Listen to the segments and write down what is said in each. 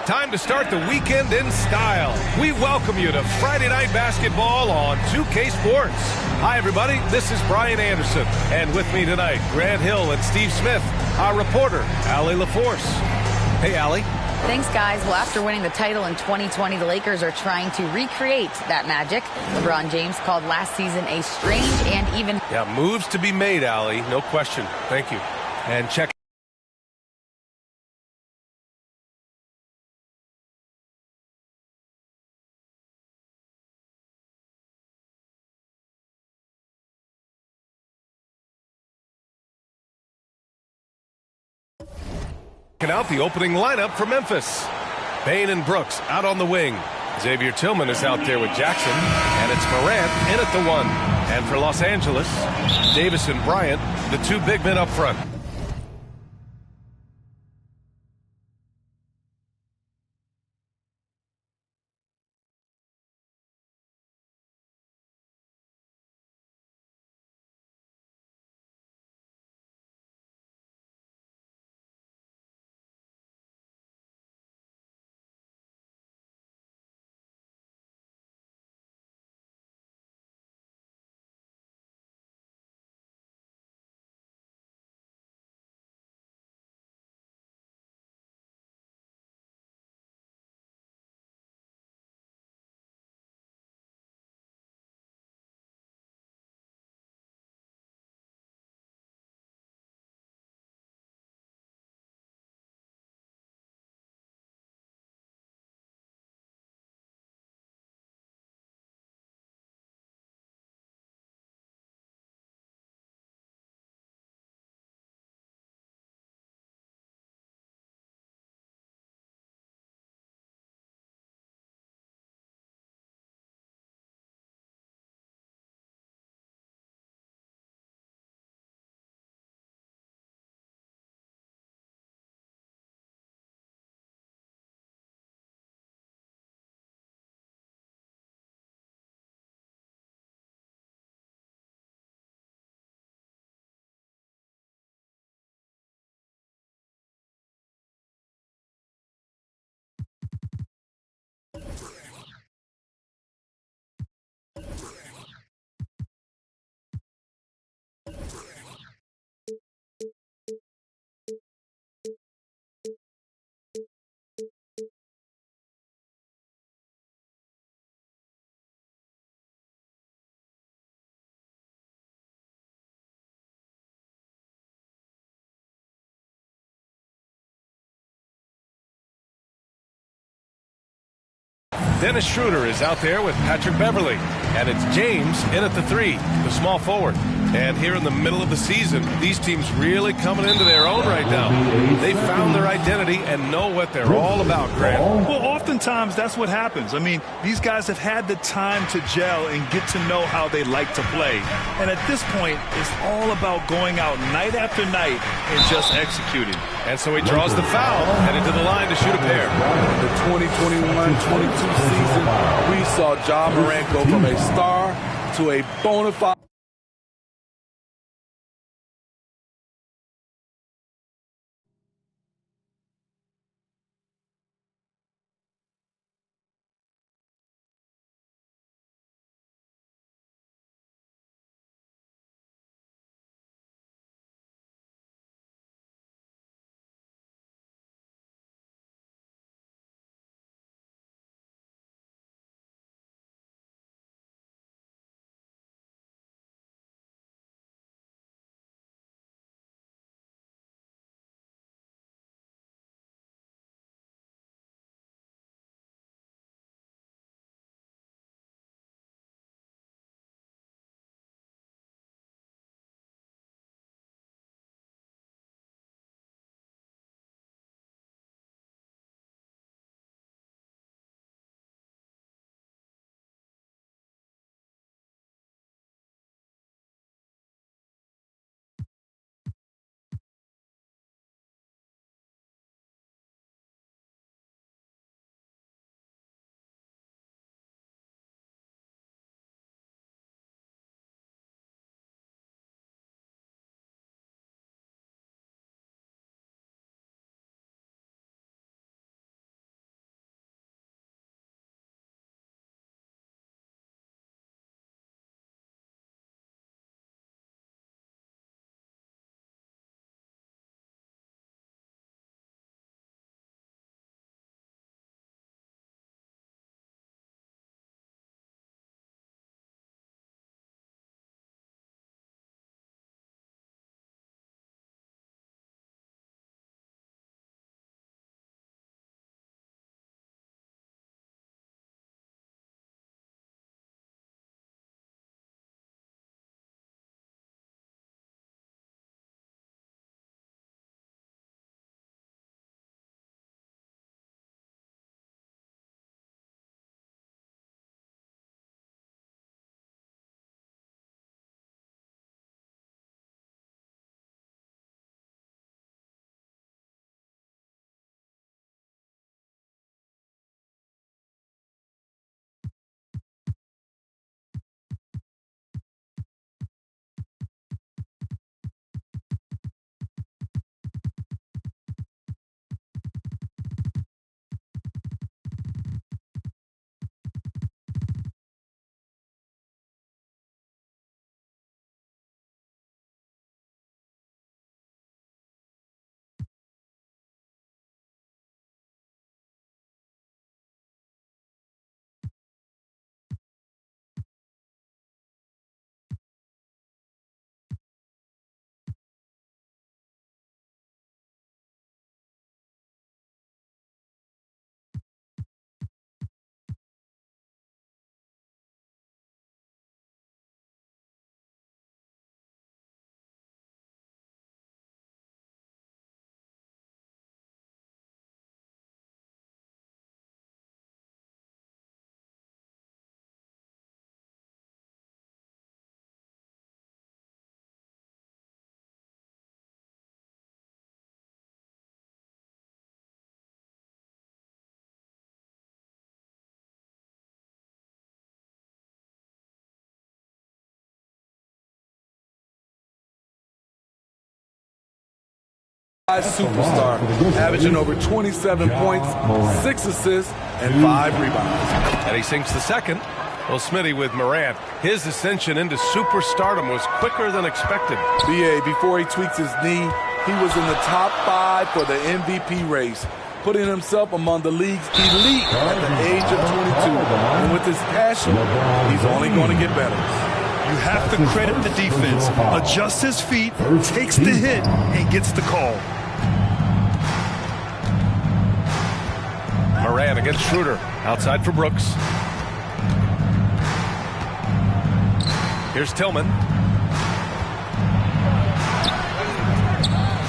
Time to start the weekend in style. We welcome you to Friday Night Basketball on 2K Sports. Hi, everybody. This is Brian Anderson. And with me tonight, Grant Hill and Steve Smith, our reporter, Allie LaForce. Hey, Allie. Thanks, guys. Well, after winning the title in 2020, the Lakers are trying to recreate that magic. LeBron James called last season a strange and even... Yeah, moves to be made, Allie. No question. Thank you. And check out the opening lineup for Memphis. Bain and Brooks out on the wing. Xavier Tillman is out there with Jackson, and it's Morant in at the 1. And for Los Angeles, Davis and Bryant, the two big men up front. Dennis Schroeder is out there with Patrick Beverly. And it's James in at the 3, the small forward. And here in the middle of the season, these teams really coming into their own right now. They found their identity and know what they're all about, Grant. Well, oftentimes that's what happens. I mean, these guys have had the time to gel and get to know how they like to play. And at this point, it's all about going out night after night and just executing. And so he draws the foul, headed to the line to shoot a pair. The 2021-22 season, we saw Ja Morant go from a star to a bona fide superstar, averaging over 27 points, 6 assists, and 5 rebounds. And he sinks the second. Well, Smitty, with Morant, his ascension into superstardom was quicker than expected. BA, before he tweaks his knee, he was in the top 5 for the MVP race, putting himself among the league's elite at the age of 22. And with his passion, he's only going to get better. You have to credit the defense. Adjusts his feet, takes the hit, and gets the call. Morant against Schroeder. Outside for Brooks. Here's Tillman.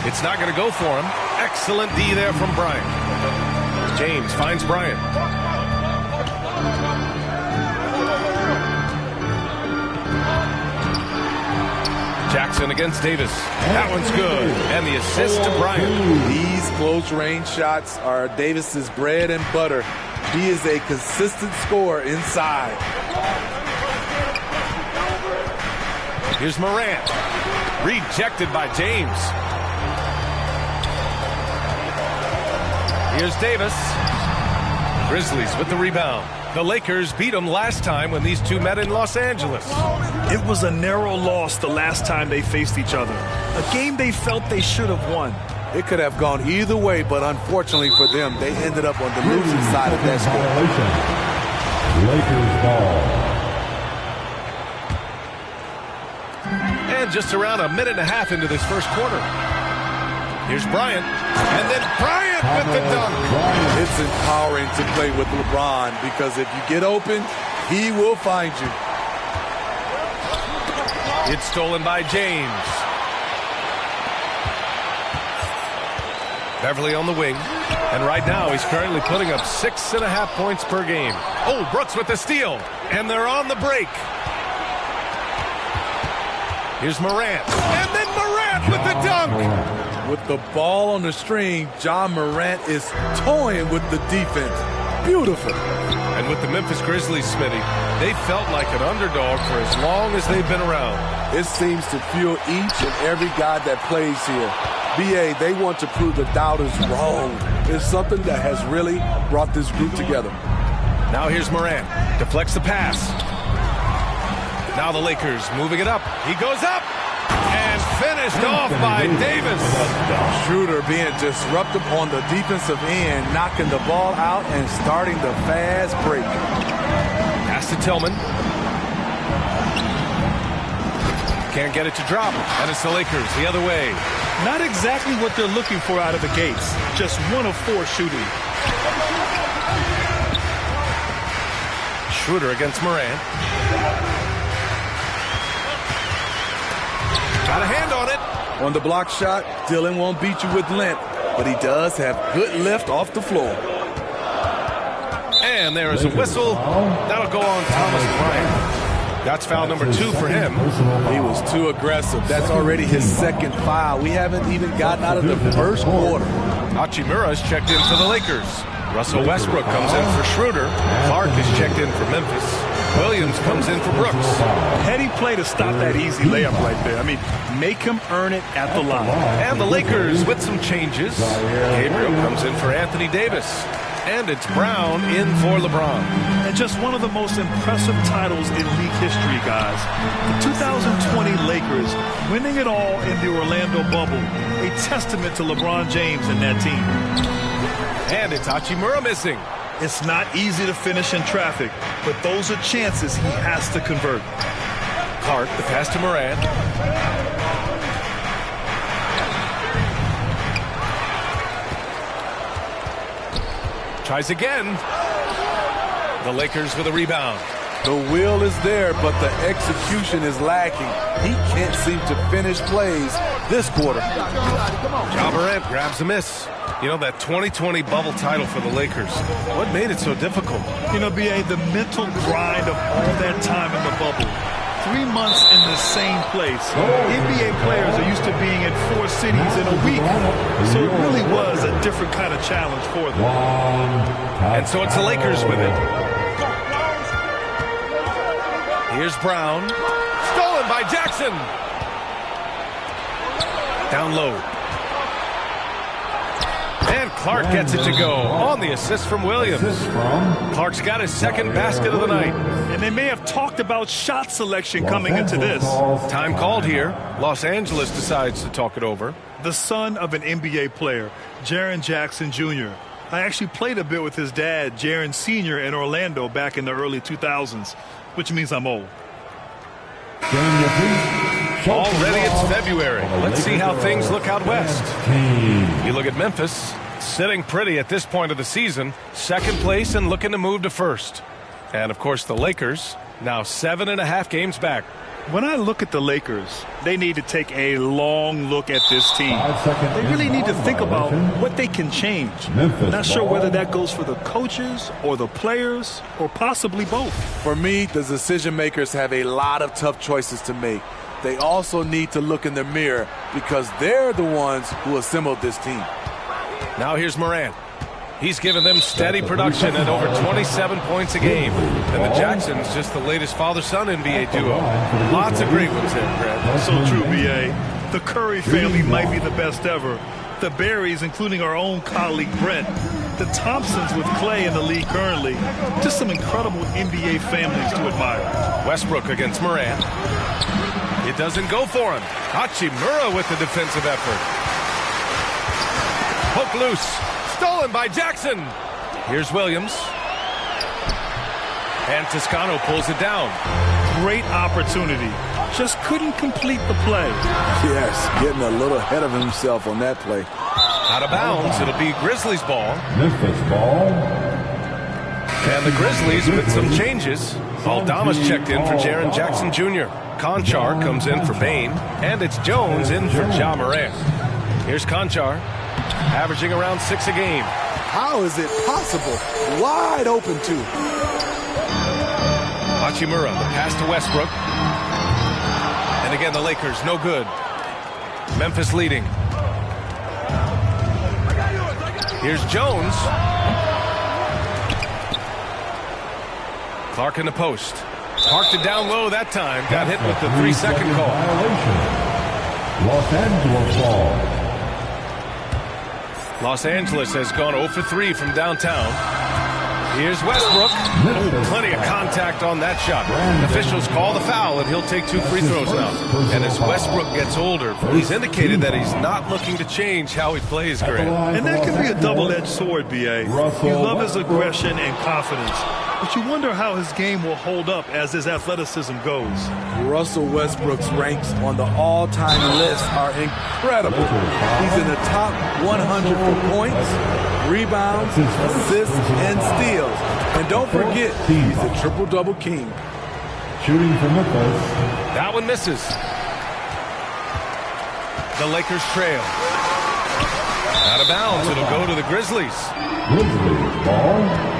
It's not going to go for him. Excellent D there from Bryant. James finds Bryant. Jackson against Davis. That one's good. And the assist to Bryant. These close-range shots are Davis's bread and butter. He is a consistent scorer inside. Here's Morant. Rejected by James. Here's Davis. Grizzlies with the rebound. The Lakers beat them last time when these two met in Los Angeles. It was a narrow loss the last time they faced each other. A game they felt they should have won. It could have gone either way, but unfortunately for them, they ended up on the losing side of that score. Lakers ball. And just around a minute and a half into this first quarter. Here's Bryant. And then Bryant with the dunk. It's empowering to play with LeBron because if you get open, he will find you. It's stolen by James. Beverly on the wing. And right now he's currently putting up 6.5 points per game. Oh, Brooks with the steal. And they're on the break. Here's Morant. And then Morant with the dunk. With the ball on the string, John Morant is toying with the defense. Beautiful. And with the Memphis Grizzlies, Smitty, they felt like an underdog for as long as they've been around. It seems to fuel each and every guy that plays here. BA, they want to prove the doubters wrong. It's something that has really brought this group together. Now here's Morant. Deflects the pass. Now the Lakers moving it up. He goes up. And finished off by Davis. Schroeder being disruptive on the defensive end, knocking the ball out and starting the fast break. Pass to Tillman. Can't get it to drop. And it's the Lakers the other way. Not exactly what they're looking for out of the gates. Just 1 of 4 shooting. Schroeder against Morant. Got a hand on it. On the block shot, Dillon won't beat you with length, but he does have good lift off the floor. And there is a whistle. That'll go on Thomas Bryant. That's foul number 2 for him. He was too aggressive. That's already his second foul. We haven't even gotten out of the first quarter. Hachimura's checked in for the Lakers. Russell Westbrook comes in for Schroeder. Clark is checked in for Memphis. Williams comes in for Brooks. Heady play to stop that easy layup right there. I mean, make him earn it at the line. And the Lakers with some changes. Gabriel comes in for Anthony Davis. And it's Brown in for LeBron. And just one of the most impressive titles in league history, guys. The 2020 Lakers winning it all in the Orlando bubble. A testament to LeBron James and that team. And it's Hachimura missing. It's not easy to finish in traffic, but those are chances he has to convert. Clark, the pass to Morant. Tries again. The Lakers with a rebound. The will is there, but the execution is lacking. He can't seem to finish plays this quarter. Ja Morant grabs a miss. You know, that 2020 bubble title for the Lakers. What made it so difficult? You know, B.A., the mental grind of all that time in the bubble. 3 months in the same place. NBA players are used to being in 4 cities in a week. So it really was a different kind of challenge for them. And so it's the Lakers with it. Here's Brown. Stolen by Jackson. Down low. And Clark gets it to go on the assist from Williams. Clark's got his second basket of the night. And they may have talked about shot selection coming into this. Time called here. Los Angeles decides to talk it over. The son of an NBA player, Jaren Jackson Jr. I actually played a bit with his dad, Jaren Sr. in Orlando back in the early 2000s, which means I'm old. Already it's February. Let's see how things look out west. You look at Memphis, sitting pretty at this point of the season, second place and looking to move to first. And, of course, the Lakers, now 7.5 games back. When I look at the Lakers, they need to take a long look at this team. They really need to think about what they can change. Not sure whether that goes for the coaches or the players or possibly both. For me, the decision makers have a lot of tough choices to make. They also need to look in the mirror because they're the ones who assembled this team. Now here's Morant. He's given them steady production at over 27 points a game. And the Jacksons, just the latest father-son NBA duo. Lots of great ones there, Brad. So true, B.A. The Curry family might be the best ever. The Berries, including our own colleague Brent. The Thompsons with Clay in the league currently. Just some incredible NBA families to admire. Westbrook against Morant. It doesn't go for him. Hachimura with the defensive effort. Poke loose. Stolen by Jackson. Here's Williams. And Toscano pulls it down. Great opportunity. Just couldn't complete the play. Yes, getting a little ahead of himself on that play. Out of bounds. It'll be Grizzlies ball. Memphis ball. And the Grizzlies with some changes. Aldama's checked in for Jaren Jackson Jr. Conchar comes in for Bain. And it's Jones in for Ja Morant. Here's Conchar, averaging around 6 a game. How is it possible? Wide open, too. Hachimura, the pass to Westbrook. And again, the Lakers, no good. Memphis leading. Here's Jones. Clark in the post. Parked it down low that time. Got hit with the 3-second call. Los Angeles ball. Los Angeles has gone 0 for 3 from downtown. Here's Westbrook. Oh, plenty of contact on that shot. Officials call the foul, and he'll take 2 free throws now. And as Westbrook gets older, he's indicated that he's not looking to change how he plays, Grant. And that can be a double-edged sword, B.A. You love his aggression and confidence, but you wonder how his game will hold up as his athleticism goes. Russell Westbrook's ranks on the all-time list are incredible. He's in the top 100 for points, rebounds, assists, and steals. And don't forget, he's a triple-double king. Shooting for Memphis. That one misses. The Lakers trail. Out of bounds. It'll go to the Grizzlies. Grizzlies ball.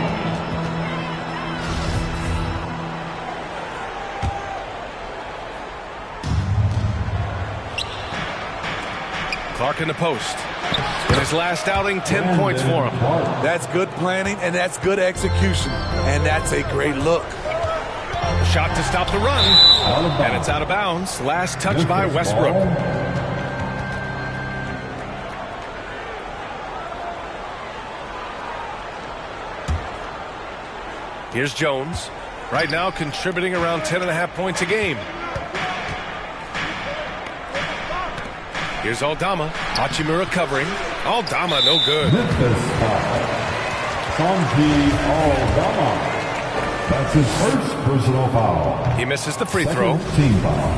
Clark in the post. In his last outing, 10 points for him. That's good planning, and that's good execution. And that's a great look. Shot to stop the run. And it's out of bounds. Last touch by Westbrook. Here's Jones. Right now contributing around 10.5 points a game. Here's Aldama. Hachimura covering. Aldama no good. Memphis foul. Sanji Aldama. That's his first personal foul. He misses the free throw. Team foul.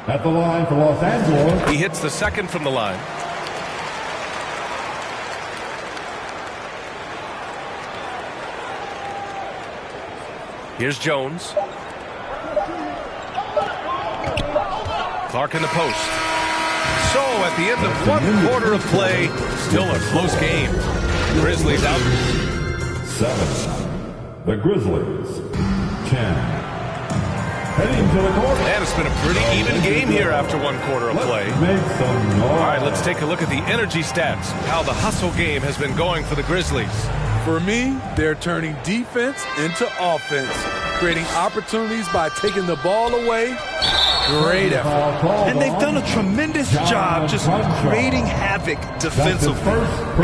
At the line for Los Angeles. He hits the second from the line. Here's Jones. Clark in the post. So at the end of 1 quarter of play, still a close game. Grizzlies out. 7. The Grizzlies. 10. Heading to the court. And it's been a pretty even game here after 1 quarter of play. Make some noise. All right, let's take a look at the energy stats. How the hustle game has been going for the Grizzlies. For me, they're turning defense into offense, creating opportunities by taking the ball away, Great effort. And they've done a tremendous job just creating havoc defensively.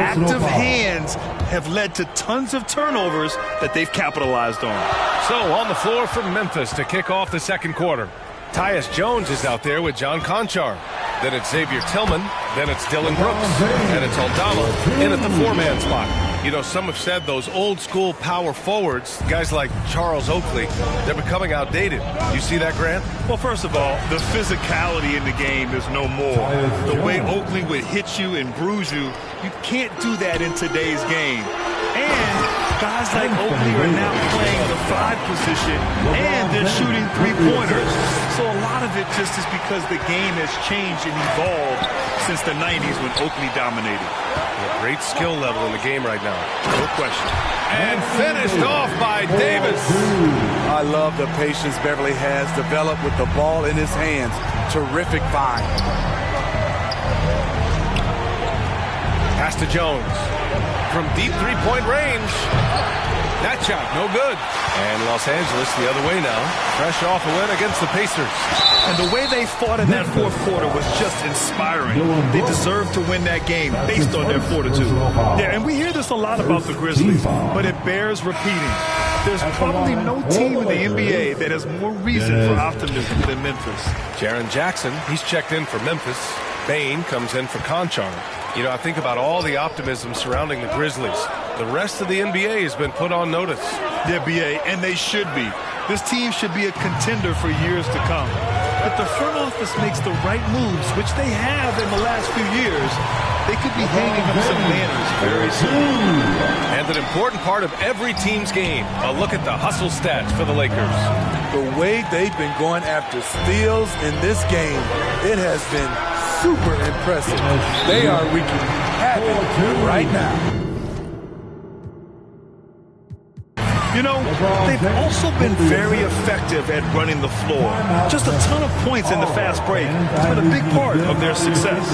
Active hands have led to tons of turnovers that they've capitalized on. So on the floor for Memphis to kick off the second quarter. Tyus Jones is out there with John Conchar. Then it's Xavier Tillman. Then it's Dylan Brooks. And it's Aldama in at the four-man spot. You know, some have said those old-school power forwards, guys like Charles Oakley, they're becoming outdated. You see that, Grant? Well, first of all, the physicality in the game is no more. The way Oakley would hit you and bruise you, you can't do that in today's game. And guys like Oakley are now playing the 5 position, and they're shooting 3-pointers. So a lot of it just is because the game has changed and evolved since the 90s when Oakley dominated. A great skill level in the game right now. No question. And finished off by Davis. I love the patience Beverly has developed with the ball in his hands. Terrific find. Pass to Jones. From deep three-point range. That shot, no good. And Los Angeles the other way now. Fresh off a win against the Pacers. And the way they fought in that fourth quarter was just inspiring. They deserved to win that game based on their fortitude. Yeah, and we hear this a lot about the Grizzlies, but it bears repeating. There's probably no team in the NBA that has more reason for optimism than Memphis. Jaren Jackson, he's checked in for Memphis. Bain comes in for Conchar. You know, I think about all the optimism surrounding the Grizzlies. The rest of the NBA has been put on notice. Yeah, BA, and they should be. This team should be a contender for years to come. If the front office makes the right moves, which they have in the last few years, they could be hanging up some banners very soon. And an important part of every team's game, a look at the hustle stats for the Lakers. The way they've been going after steals in this game, it has been super impressive. They are wreaking havoc right now. You know, they've also been very effective at running the floor. Just a ton of points in the fast break. It's been a big part of their success.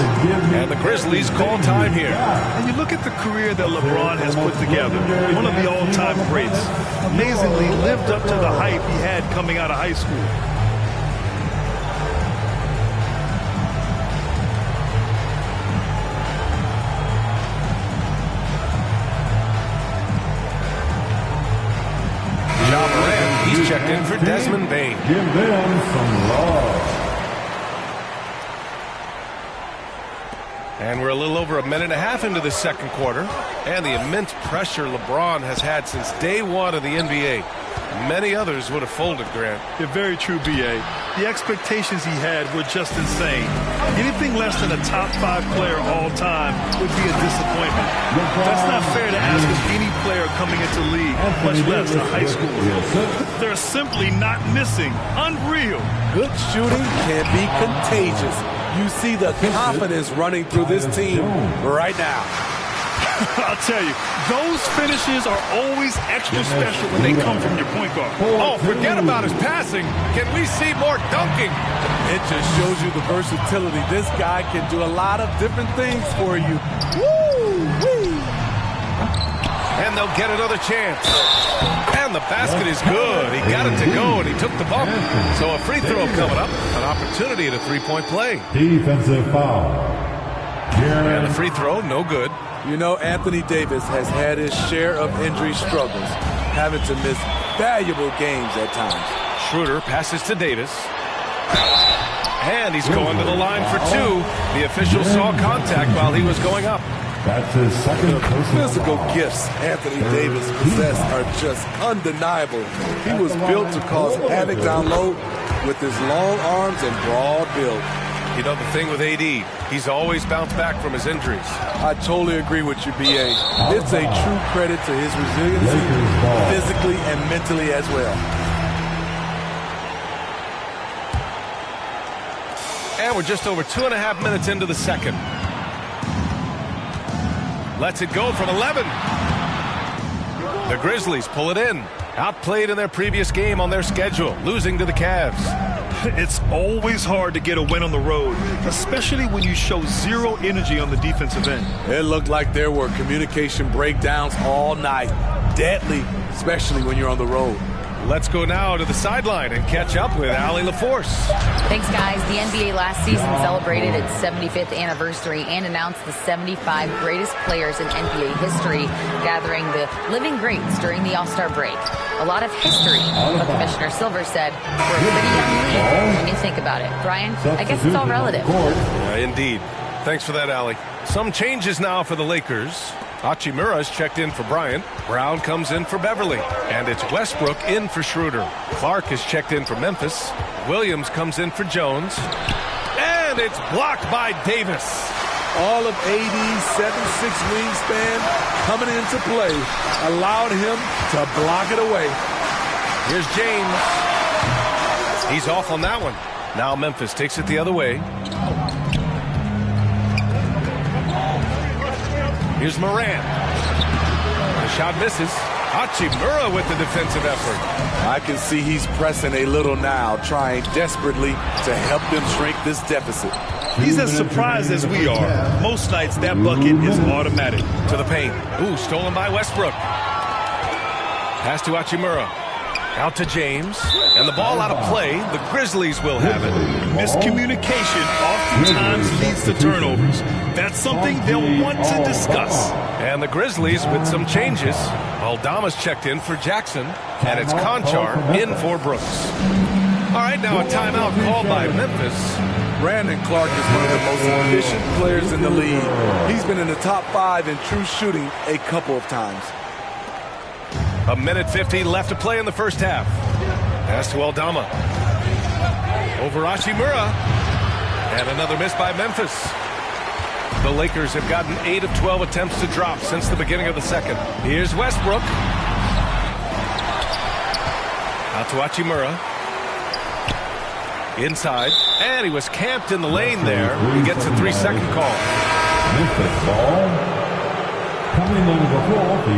And the Grizzlies call time here. And you look at the career that LeBron has put together, one of the all-time greats. Amazingly lived up to the hype he had coming out of high school. He's checked in for Desmond Bain. Give them some love. And we're a little over a minute and a half into the second quarter. And the immense pressure LeBron has had since day one of the NBA. Many others would have folded, Grant. Yeah, very true, B.A. The expectations he had were just insane. Anything less than a top 5 player all time would be a disappointment. That's not fair to ask of any player coming into league, much less a high schooler. They're simply not missing. Unreal. Good shooting can be contagious. You see the confidence running through this team right now. I'll tell you, those finishes are always extra special when they come from your point guard. Oh, forget about his passing. Can we see more dunking? It just shows you the versatility. This guy can do a lot of different things for you. Woo-wee. And they'll get another chance. And the basket is good. He got it to go, and he took the bump. So a free throw coming up. An opportunity at a three-point play. Defensive foul. And the free throw, no good. You know, Anthony Davis has had his share of injury struggles, having to miss valuable games at times. Schroeder passes to Davis. And he's going to the line for 2. The official saw contact while he was going up. That's his second Physical gifts Anthony Davis possesses are just undeniable. He was built to cause havoc down low with his long arms and broad build. You know, the thing with AD, he's always bounced back from his injuries. I totally agree with you, B.A. It's a true credit to his resiliency, physically and mentally as well. And we're just over 2.5 minutes into the second. Lets it go from 11. The Grizzlies pull it in. Outplayed in their previous game on their schedule, losing to the Cavs. It's always hard to get a win on the road, especially when you show zero energy on the defensive end. It looked like there were communication breakdowns all night. Deadly, especially when you're on the road. Let's go now to the sideline and catch up with Allie LaForce. Thanks, guys. The NBA last season celebrated its 75th anniversary and announced the 75 greatest players in NBA history, gathering the living greats during the All-Star break. A lot of history, but Commissioner Silver said, we're a pretty young league when you think about it. Brian, I guess it's all relative. Indeed. Thanks for that, Allie. Some changes now for the Lakers. Hachimura's checked in for Bryant. Brown comes in for Beverly. And it's Westbrook in for Schroeder. Clark is checked in for Memphis. Williams comes in for Jones. And it's blocked by Davis. All of AD's 7'6" wingspan coming into play allowed him to block it away. Here's James. He's off on that one. Now Memphis takes it the other way. Here's Morant. The shot misses. Hachimura with the defensive effort. I can see he's pressing a little now, trying desperately to help them shrink this deficit. He's as surprised as we are. Most nights that bucket is automatic. To the paint. Ooh, stolen by Westbrook. Pass to Hachimura. Out to James. And the ball out of play. The Grizzlies will have it. Miscommunication oftentimes leads to turnovers. That's something they'll want to discuss. And the Grizzlies with some changes. Aldama's checked in for Jackson. And it's Conchar in for Brooks. All right, now a timeout called by Memphis. Brandon Clark is one of the most efficient players in the league. He's been in the top 5 in true shooting a couple of times. A minute 50 left to play in the first half. Pass to Aldama. Over Hachimura. And another miss by Memphis. The Lakers have gotten 8 of 12 attempts to drop since the beginning of the second. Here's Westbrook. Out to Hachimura. Inside. And he was camped in the lane there. He gets a 3-second call. Memphis ball.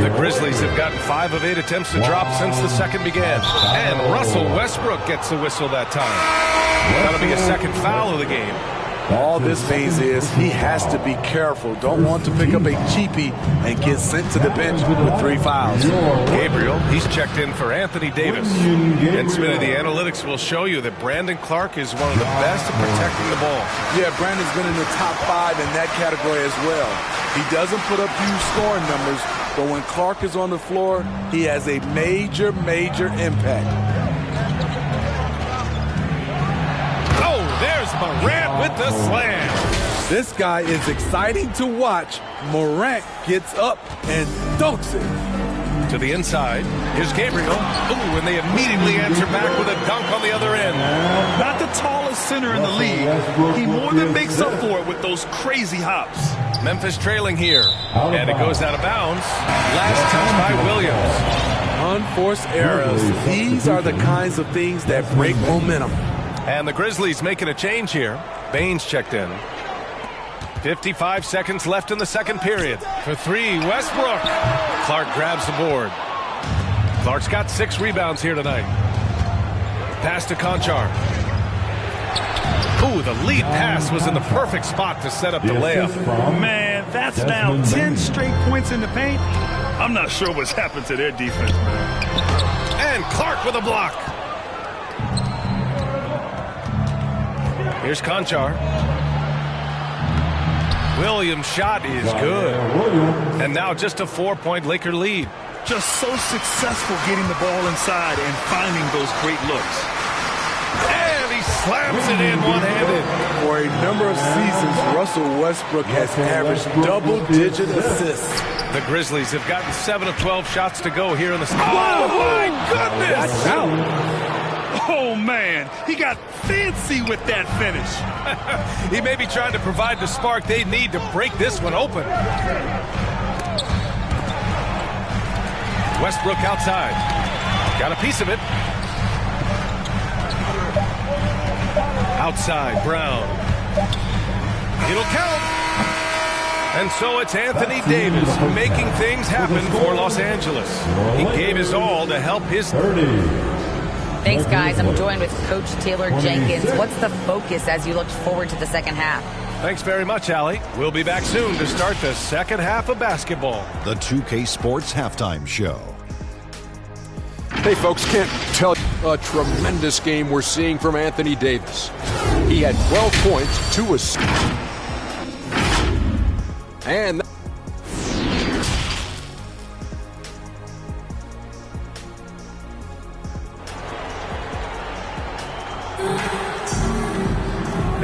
The Grizzlies have gotten 5 of 8 attempts to drop since the second began. And Russell Westbrook gets the whistle that time. That'll be a second foul of the game. All this means is he has to be careful. Don't want to pick up a cheapie and get sent to the bench with 3 fouls. Gabriel, he's checked in for Anthony Davis. And Smitty, the analytics will show you that Brandon Clark is one of the best at protecting the ball. Yeah, Brandon's been in the top 5 in that category as well. He doesn't put up huge scoring numbers, but when Clark is on the floor, he has a major, major impact. Oh, there's Morant with the slam. This guy is exciting to watch. Morant gets up and dunks it. To the inside. Here's Gabriel. Ooh, and they immediately answer back with a dunk on the other end. Not the tallest center in the league. He more than makes up for it with those crazy hops. Memphis trailing here. And it goes out of bounds. Last touch by Williams. Unforced errors. These are the kinds of things that break momentum. And the Grizzlies making a change here. Baines checked in. 55 seconds left in the second period. For 3, Westbrook. Clark grabs the board. Clark's got 6 rebounds here tonight. Pass to Conchar. Ooh, the lead pass was in the perfect spot to set up the layup. Man, that's now 10 straight points in the paint. I'm not sure what's happened to their defense, man. And Clark with a block. Here's Conchar. Williams' shot is good. And now just a 4-point Laker lead. Just so successful getting the ball inside and finding those great looks. And he slams it in one-handed. For a number of seasons, Russell Westbrook has averaged double-digit assists. The Grizzlies have gotten 7 of 12 shots to go here in the... Oh, my goodness! Watch out. Oh, man, he got fancy with that finish. He may be trying to provide the spark they need to break this one open. Westbrook outside. Got a piece of it. Outside, Brown. It'll count. And so it's Anthony Davis making things happen for Los Angeles. He gave his all to help his... Thanks, guys. I'm joined with Coach Taylor Jenkins. What's the focus as you look forward to the second half? Thanks very much, Allie. We'll be back soon to start the second half of basketball. The 2K Sports Halftime Show. Hey, folks, can't tell a tremendous game we're seeing from Anthony Davis. He had 12 points, 2 assists. And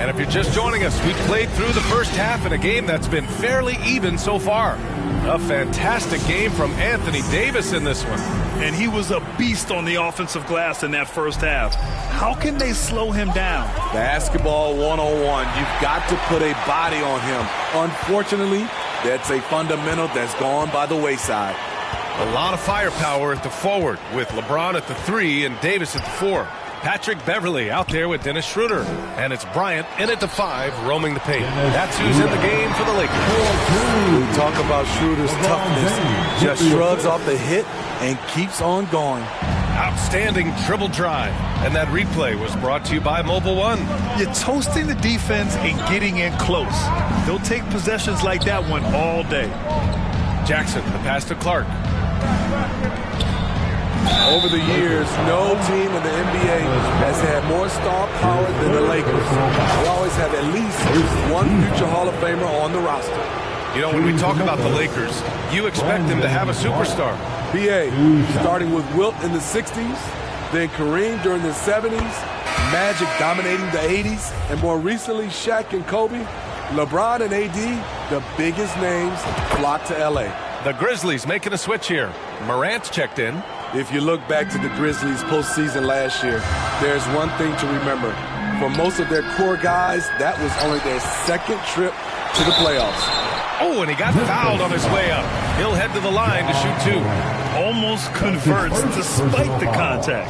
if you're just joining us, we played through the first half in a game that's been fairly even so far. A fantastic game from Anthony Davis in this one. And he was a beast on the offensive glass in that first half. How can they slow him down? Basketball 101. You've got to put a body on him. Unfortunately, that's a fundamental that's gone by the wayside. A lot of firepower at the forward with LeBron at the 3 and Davis at the 4. Patrick Beverly out there with Dennis Schroeder. And it's Bryant in at the 5, roaming the paint. That's who's in the game for the Lakers. We talk about Schroeder's toughness. Just shrugs off the hit and keeps on going. Outstanding dribble drive. And that replay was brought to you by Mobile One. You're toasting the defense and getting in close. They'll take possessions like that one all day. Jackson, the pass to Clark. Over the years, no team in the NBA has had more star power than the Lakers. They always have at least one future Hall of Famer on the roster. You know, when we talk about the Lakers, you expect them to have a superstar. B.A. starting with Wilt in the 60s, then Kareem during the 70s, Magic dominating the 80s, and more recently Shaq and Kobe. LeBron and AD, the biggest names, flock to L.A. The Grizzlies making a switch here. Morant's checked in. If you look back to the Grizzlies postseason last year, there's one thing to remember. For most of their core guys, that was only their second trip to the playoffs. Oh, and he got fouled on his way up. He'll head to the line to shoot 2. Almost converts despite the contact.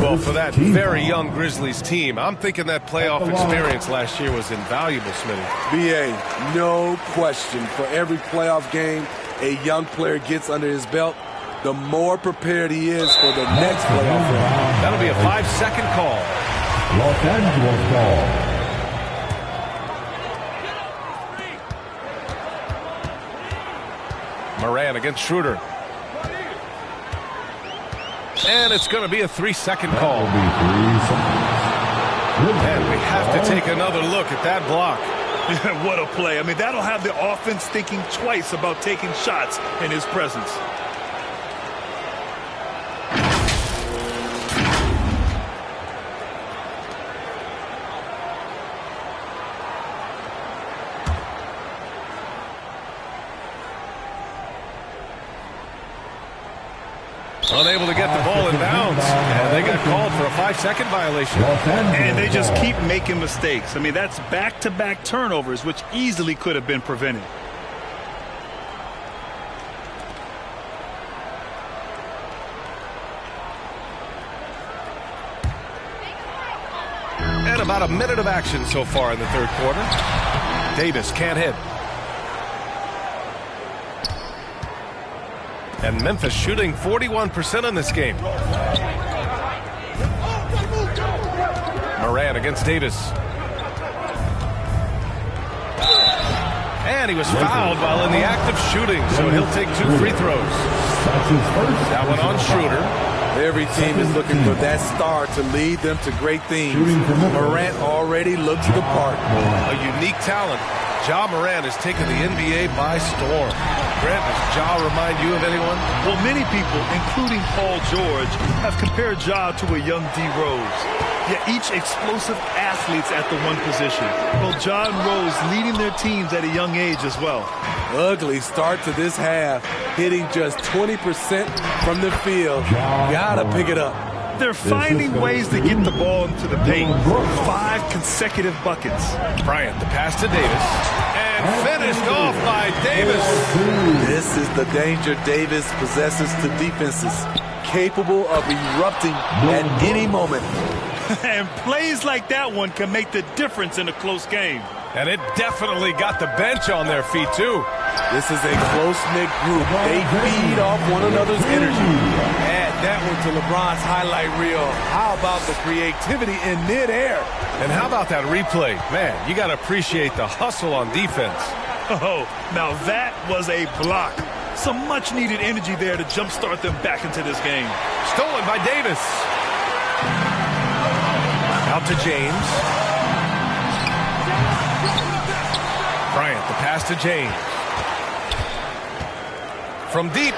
Well, for that very young Grizzlies team, I'm thinking that playoff experience last year was invaluable, Smitty. B.A., no question. For every playoff game a young player gets under his belt, the more prepared he is for the next playoff run. That'll be a 5-second call. Los Angeles ball. Morant against Schroeder. And it's going to be a 3-second call. And we have to take another look at that block. What a play. I mean, that'll have the offense thinking twice about taking shots in his presence. Unable to get the ball in bounds. And they got called for a 5-second violation. And they just keep making mistakes. I mean, that's back-to-back turnovers, which easily could have been prevented. And about a minute of action so far in the third quarter. Davis can't hit. And Memphis shooting 41% in this game. Morant against Davis. And he was fouled while in the act of shooting, so he'll take 2 free throws. That one on Schroeder. Every team is looking for that star to lead them to great things. Morant already looks the part. A unique talent. Ja Morant has taken the NBA by storm. Grant, does Ja remind you of anyone? Well, many people, including Paul George, have compared Ja to a young D. Rose. Yet each explosive athletes at the one position. Well, Ja and Rose leading their teams at a young age as well. Ugly start to this half, hitting just 20% from the field. Gotta pick it up. They're finding ways to get the ball into the paint. 5 consecutive buckets. Bryant, the pass to Davis. And finished off by Davis. This is the danger Davis possesses to defenses. Capable of erupting at any moment. And plays like that one can make the difference in a close game. And it definitely got the bench on their feet, too. This is a close-knit group. They feed off one another's energy. Add that one to LeBron's highlight reel. How about the creativity in midair? And how about that replay? Man, you got to appreciate the hustle on defense. Oh, now that was a block. Some much-needed energy there to jumpstart them back into this game. Stolen by Davis. Out to James. Bryant, the pass to James. From deep.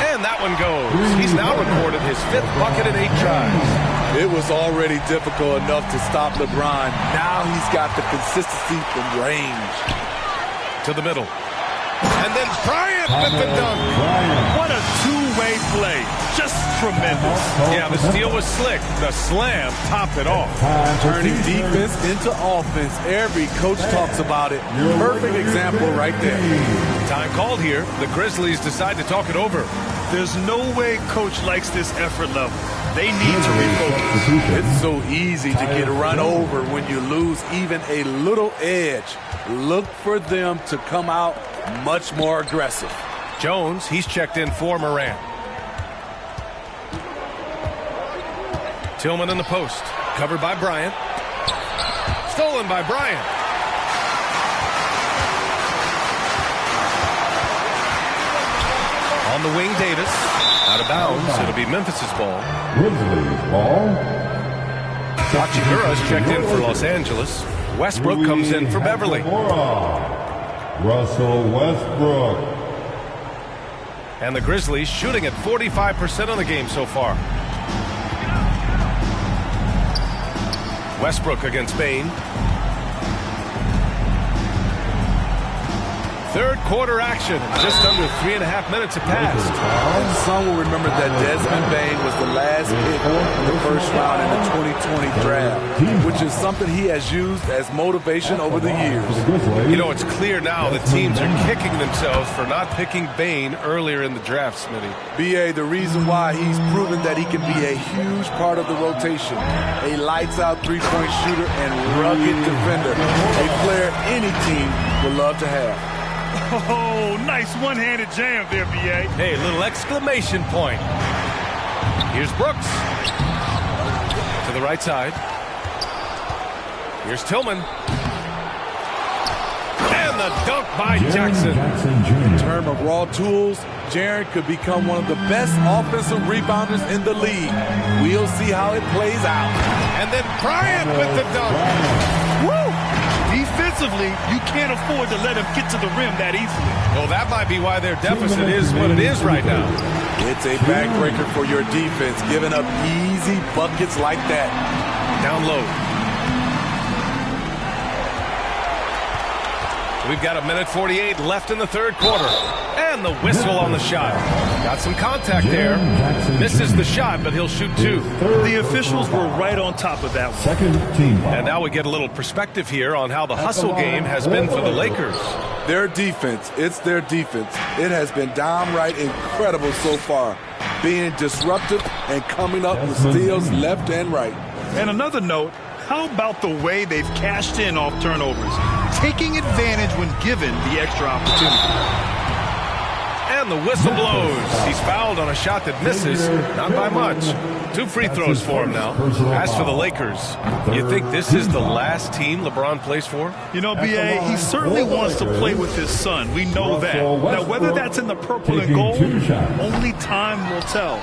And that one goes. He's now recorded his 5th bucket in 8 tries. It was already difficult enough to stop LeBron. Now he's got the consistency from range. To the middle. And then Bryant with the dunk. What a two-way play. Just tremendous. Yeah, the steal was slick. The slam topped it off. Turning defense into offense. Every coach talks about it. Perfect example right there. Time called here. The Grizzlies decide to talk it over. There's no way coach likes this effort level. They need to refocus. It's so easy to get run over when you lose even a little edge. Look for them to come out much more aggressive. Jones, he's checked in for Morant. Tillman in the post. Covered by Bryant. Stolen by Bryant. On the wing, Davis. Out of bounds. It'll be Memphis's ball. Grizzlies ball. Hachimura's checked in for Los Angeles. Westbrook comes in for Beverly. Russell Westbrook. And the Grizzlies shooting at 45% on the game so far. Westbrook against Bain. Third quarter action. Just under 3.5 minutes have passed. And some will remember that Desmond Bain was the last pick in the first round in the 2020 draft, which is something he has used as motivation over the years. You know, it's clear now that teams are kicking themselves for not picking Bain earlier in the draft, Smitty. B.A., the reason why he's proven that he can be a huge part of the rotation, a lights-out three-point shooter and rugged defender, a player any team would love to have. Oh, nice one-handed jam there, B.A. Hey, little exclamation point. Here's Brooks. To the right side. Here's Tillman. And the dunk by Jackson. In terms of raw tools, Jaren could become one of the best offensive rebounders in the league. We'll see how it plays out. And then Bryant with the dunk. Woo! Defensively, you can't afford to let him get to the rim that easily. Well, that might be why their deficit is what it is right now. It's a backbreaker for your defense, giving up easy buckets like that. Down low. We've got 1:48 left in the third quarter. And the whistle on the shot. Got some contact there. Misses the shot, but he'll shoot 2. The officials were right on top of that one. Second team foul. And now we get a little perspective here on how the hustle game has been for the Lakers. Their defense, it's their defense. It has been downright incredible so far, being disruptive and coming up with steals left and right. And another note, how about the way they've cashed in off turnovers, taking advantage when given the extra opportunity. And the whistle blows. He's fouled on a shot that misses, not by much. 2 free throws for him now. As for the Lakers, you think this is the last team LeBron plays for? You know, B.A., he certainly wants to play with his son. We know that. Now, whether that's in the purple and gold, only time will tell.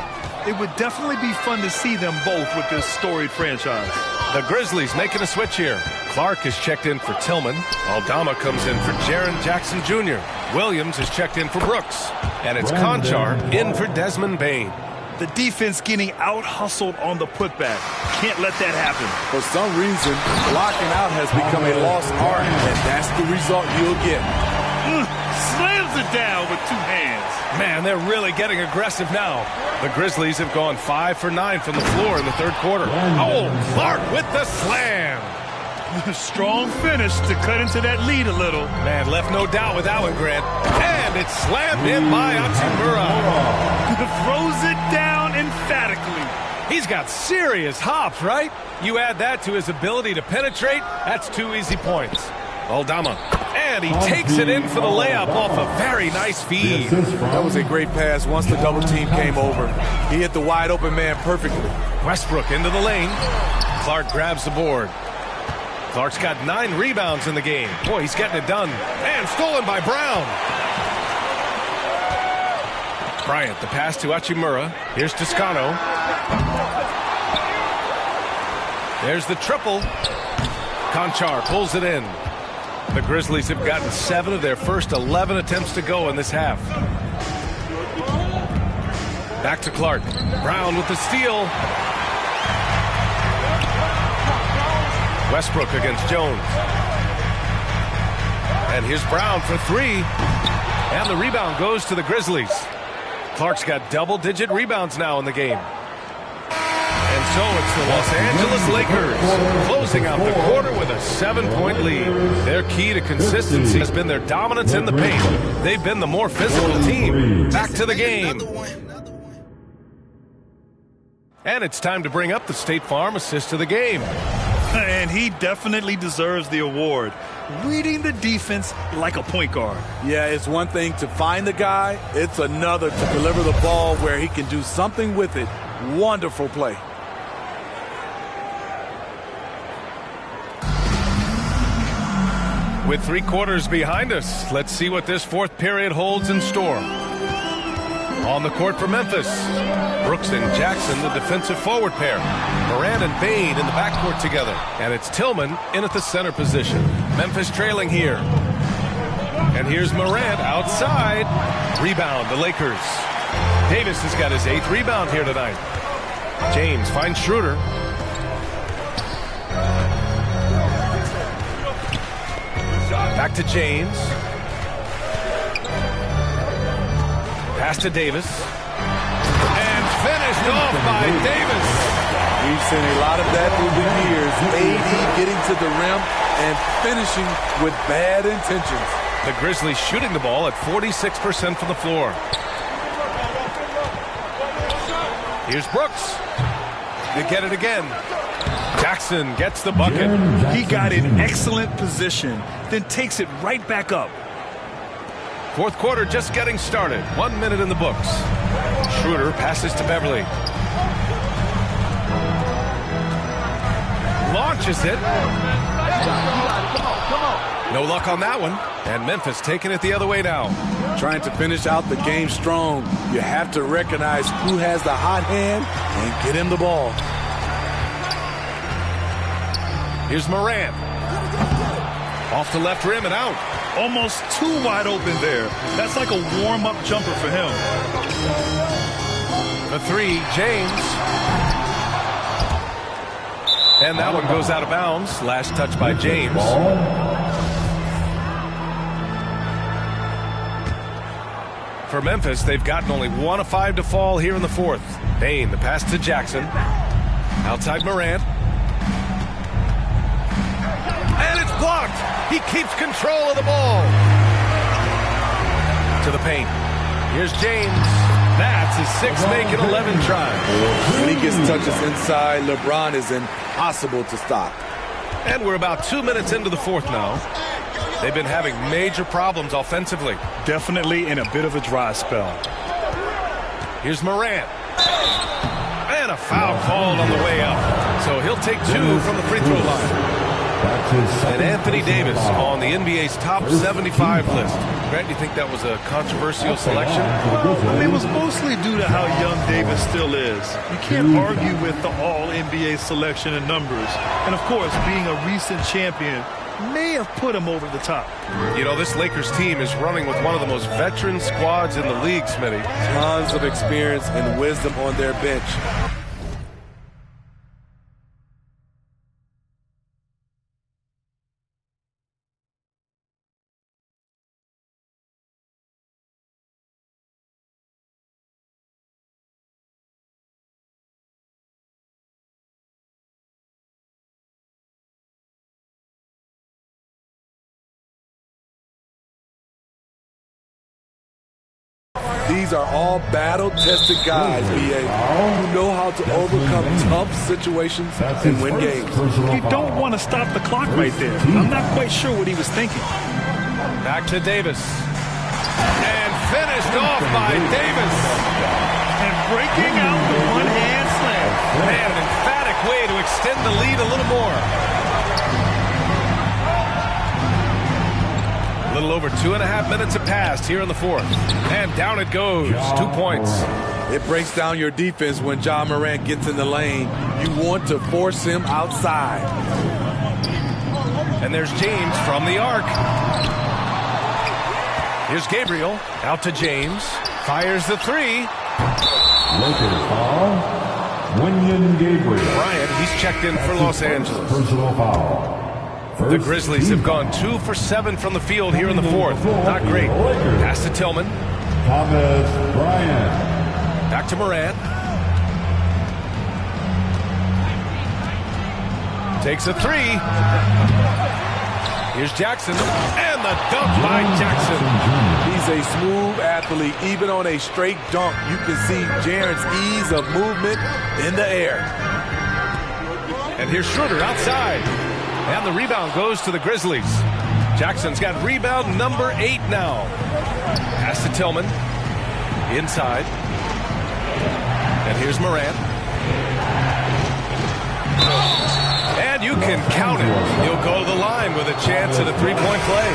It would definitely be fun to see them both with this storied franchise. The Grizzlies making a switch here. Clark is checked in for Tillman. Aldama comes in for Jaren Jackson Jr. Williams is checked in for Brooks. And it's Conchar in for Desmond Bain. The defense getting out-hustled on the putback. Can't let that happen. For some reason, blocking out has become a lost art, and that's the result you'll get. Slams it down with 2 hands. Man, they're really getting aggressive now. The Grizzlies have gone 5 for 9 from the floor in the third quarter. Oh, Clark with the slam. Strong finish to cut into that lead a little. Man, left no doubt with that one, Grant. And it's slammed in by Hachimura. Throws it down emphatically. He's got serious hops, right? You add that to his ability to penetrate, that's 2 easy points. Aldama. And he takes it in for the layup off a very nice feed. That was a great pass once the double team came over. He hit the wide open man perfectly. Westbrook into the lane. Clark grabs the board. Clark's got 9 rebounds in the game. Boy, he's getting it done. And stolen by Brown. Bryant, the pass to Hachimura. Here's Toscano. There's the triple. Conchar pulls it in. The Grizzlies have gotten 7 of their first 11 attempts to go in this half. Back to Clark. Brown with the steal. Westbrook against Jones. And here's Brown for 3. And the rebound goes to the Grizzlies. Clark's got double-digit rebounds now in the game. And so it's the Los Angeles Lakers closing out the quarter with a 7-point lead. Their key to consistency has been their dominance in the paint. They've been the more physical team. Back to the game. And it's time to bring up the State Farm assist of the game. And he definitely deserves the award. Reading the defense like a point guard. Yeah, it's one thing to find the guy. It's another to deliver the ball where he can do something with it. Wonderful play. With 3 quarters behind us, let's see what this fourth period holds in store. On the court for Memphis, Brooks and Jackson, the defensive forward pair. Morant and Bain in the backcourt together. And it's Tillman in at the center position. Memphis trailing here. And here's Morant outside. Rebound, the Lakers. Davis has got his 8th rebound here tonight. James finds Schroeder. Back to James. Pass to Davis. And finished off by Davis. We've seen a lot of that through the years. AD getting to the rim and finishing with bad intentions. The Grizzlies shooting the ball at 46% from the floor. Here's Brooks. They get it again. Jackson gets the bucket. He got in excellent position, then takes it right back up. Fourth quarter just getting started. 1 minute in the books. Schroeder passes to Beverly. Launches it. No luck on that one. And Memphis taking it the other way now. Trying to finish out the game strong. You have to recognize who has the hot hand and get him the ball. Here's Morant. Off the left rim and out. Almost too wide open there. That's like a warm-up jumper for him. The 3, James. And that one goes out of bounds. Last touch by James. For Memphis, they've gotten only 1 of 5 to fall here in the fourth. Bain, the pass to Jackson. Outside Morant. And it's blocked. He keeps control of the ball. To the paint. Here's James. That's his 6th make in 11 tries. When he gets touches inside, LeBron is impossible to stop. And we're about 2 minutes into the fourth now. They've been having major problems offensively. Definitely in a bit of a dry spell. Here's Morant. And a foul called on the way up. So he'll take 2 from the free throw line. And Anthony Davis on the NBA's top 75 list. Grant, you think that was a controversial selection? Well, I mean, it was mostly due to how young Davis still is. You can't argue with the all-NBA selection and numbers. And, of course, being a recent champion may have put him over the top. You know, this Lakers team is running with one of the most veteran squads in the league, Smitty. Tons of experience and wisdom on their bench. These are all battle-tested guys, B.A., who know how to overcome tough situations and win games. You don't want to stop the clock right there. I'm not quite sure what he was thinking. Back to Davis. And finished off by Davis. And breaking out the one-hand slam. Man, an emphatic way to extend the lead a little more. A little over 2.5 minutes have passed here in the fourth. And down it goes. 2 points. It breaks down your defense when Ja Morant gets in the lane. You want to force him outside. And there's James from the arc. Here's Gabriel. Out to James. Fires the three. Lakers foul. Wenyen Gabriel. Bryant, he's checked in for Los Angeles. Personal foul. The Grizzlies have gone 2 for 7 from the field here in the fourth. Not great. Pass to Tillman. Thomas Bryant. Back to Morant. Takes a three. Here's Jackson. And the dunk by Jackson. He's a smooth athlete. Even on a straight dunk, you can see Jaren's ease of movement in the air. And here's Schroeder outside. And the rebound goes to the Grizzlies. Jackson's got rebound number 8 now. Pass to Tillman. Inside. And here's Morant. And you can count it. He'll go to the line with a chance at a three-point play.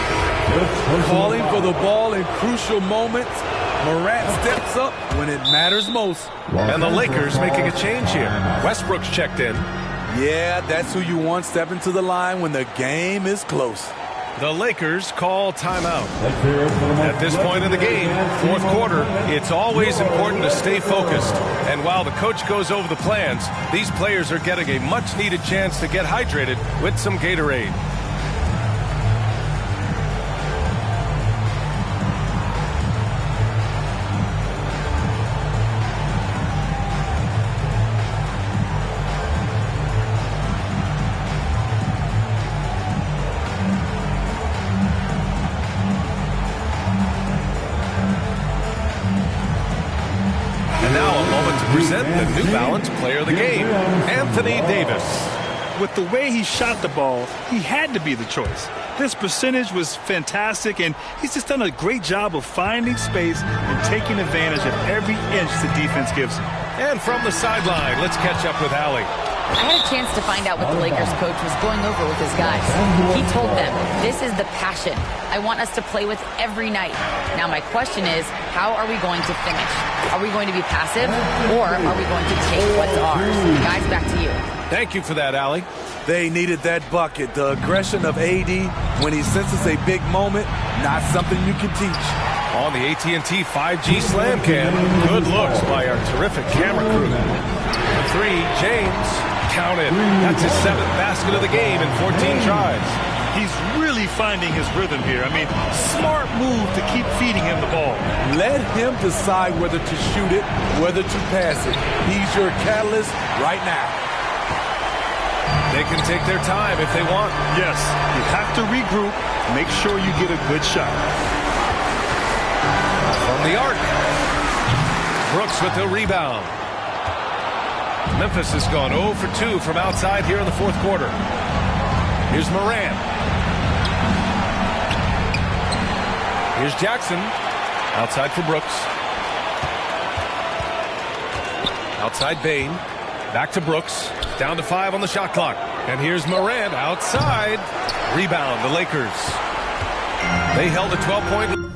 Calling for the ball in crucial moments. Morant steps up when it matters most. And the Lakers making a change here. Westbrook's checked in. Yeah, that's who you want stepping to the line when the game is close. The Lakers call timeout. At this point in the game, fourth quarter, it's always important to stay focused. And while the coach goes over the plans, these players are getting a much-needed chance to get hydrated with some Gatorade. Present the New Balance Player of the Game, Anthony Davis. With the way he shot the ball, he had to be the choice. This percentage was fantastic, and he's just done a great job of finding space and taking advantage of every inch the defense gives him. And from the sideline, let's catch up with Allie. I had a chance to find out what the Lakers coach was going over with his guys. He told them, this is the passion I want us to play with every night. Now my question is, how are we going to finish? Are we going to be passive, or are we going to take what's ours? Guys, back to you. Thank you for that, Allie. They needed that bucket. The aggression of AD when he senses a big moment, not something you can teach. On the AT&T 5G Slam Cam, good looks by our terrific camera crew. The three, James. Counted. That's his 7th basket of the game in 14 tries. He's really finding his rhythm here. I mean, smart move to keep feeding him the ball. Let him decide whether to shoot it, whether to pass it. He's your catalyst right now. They can take their time if they want. Yes, you have to regroup. Make sure you get a good shot. From the arc. Brooks with the rebound. Memphis has gone 0 for 2 from outside here in the fourth quarter. Here's Morant. Here's Jackson. Outside for Brooks. Outside Bain. Back to Brooks. Down to 5 on the shot clock. And here's Morant outside. Rebound, the Lakers. They held a 12-point lead.